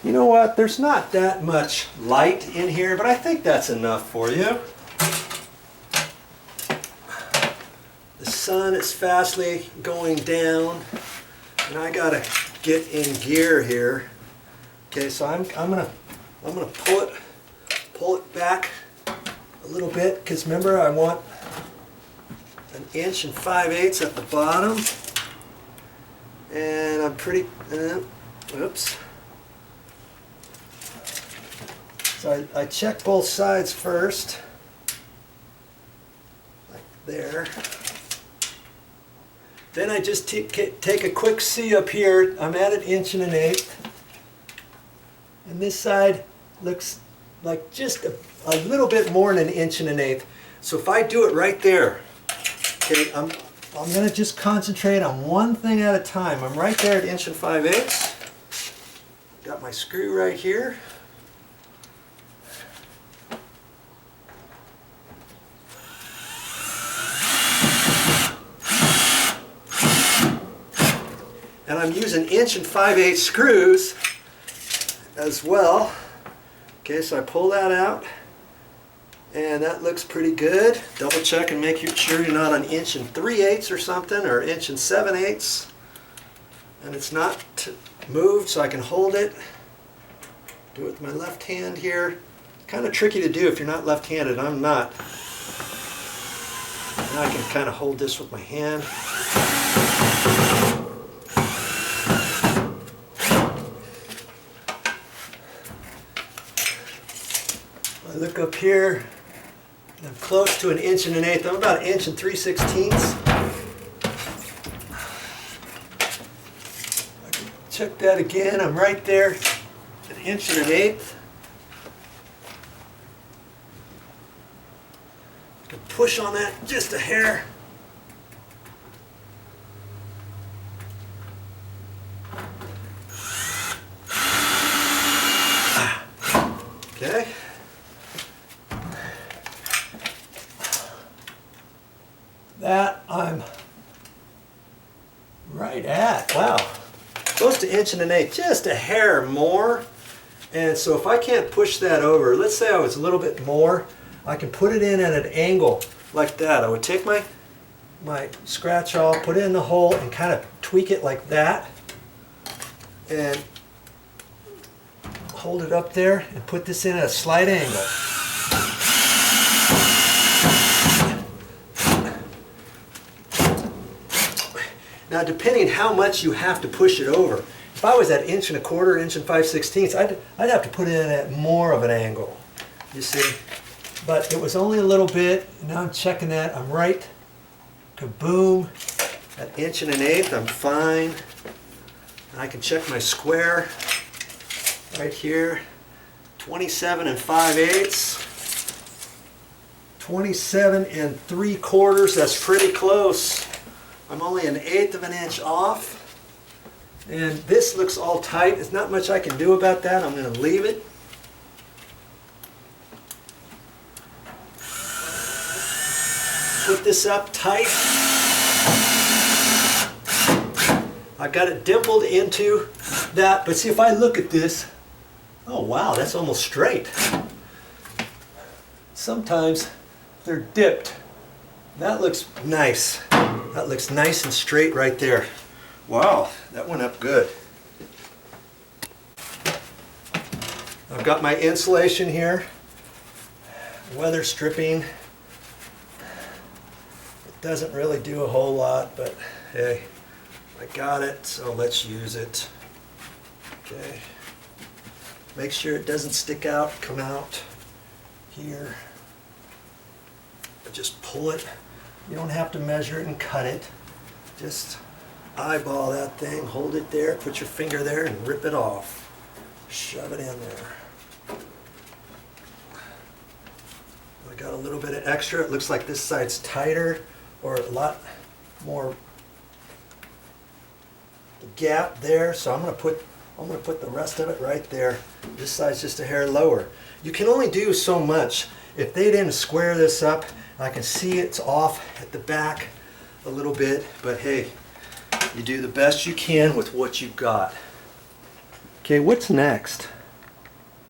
You know what? There's not that much light in here, but I think that's enough for you. The sun is fastly going down, and I gotta get in gear here. Okay, so I'm gonna pull it back a little bit, because remember I want 1 5/8 at the bottom, and I'm pretty. Oops. So I check both sides first, like there. Then I just take a quick see up here. I'm at 1 1/8, and this side looks like just a little bit more than 1 1/8. So if I do it right there, okay, I'm going to just concentrate on one thing at a time. I'm right there at 1 5/8. Got my screw right here. And I'm using 1 5/8 screws as well. Okay, so I pull that out, and that looks pretty good. Double check and make sure you're not on 1 3/8 or something, or 1 7/8, and it's not moved, so I can hold it. Do it with my left hand here. Kind of tricky to do if you're not left-handed. I'm not. Now I can kind of hold this with my hand. I look up here, I'm close to 1 1/8. I'm about 1 3/16. I can check that again. I'm right there at 1 1/8. I can push on that just a hair. Okay. That I'm right at, wow, close to 1 1/8, just a hair more. And so if I can't push that over, let's say I was a little bit more, I can put it in at an angle like that. I would take my scratch awl, put it in the hole, and kind of tweak it like that, and hold it up there and put this in at a slight angle. Now, depending how much you have to push it over, if I was at 1 1/4, 1 5/16, I'd have to put it in at more of an angle, you see. But it was only a little bit. Now I'm checking that. I'm right, kaboom, at 1 1/8. I'm fine. I can check my square right here, 27 5/8. 27 3/4. That's pretty close. I'm only 1/8 of an inch off, and this looks all tight. There's not much I can do about that. I'm going to leave it. Put this up tight. I got it dimpled into that, but see, if I look at this, oh wow, that's almost straight. Sometimes they're dipped. That looks nice. That looks nice and straight right there. Wow, that went up good. I've got my insulation here, weather stripping. It doesn't really do a whole lot, but hey, I got it, so let's use it. Okay. Make sure it doesn't stick out, come out here. Just pull it. You don't have to measure it and cut it. Just eyeball that thing, hold it there, put your finger there and rip it off. Shove it in there. I got a little bit of extra. It looks like this side's tighter, or a lot more gap there, so I'm going to put the rest of it right there. This side's just a hair lower. You can only do so much. If they didn't square this up, I can see it's off at the back a little bit, but hey, you do the best you can with what you've got. Okay, what's next?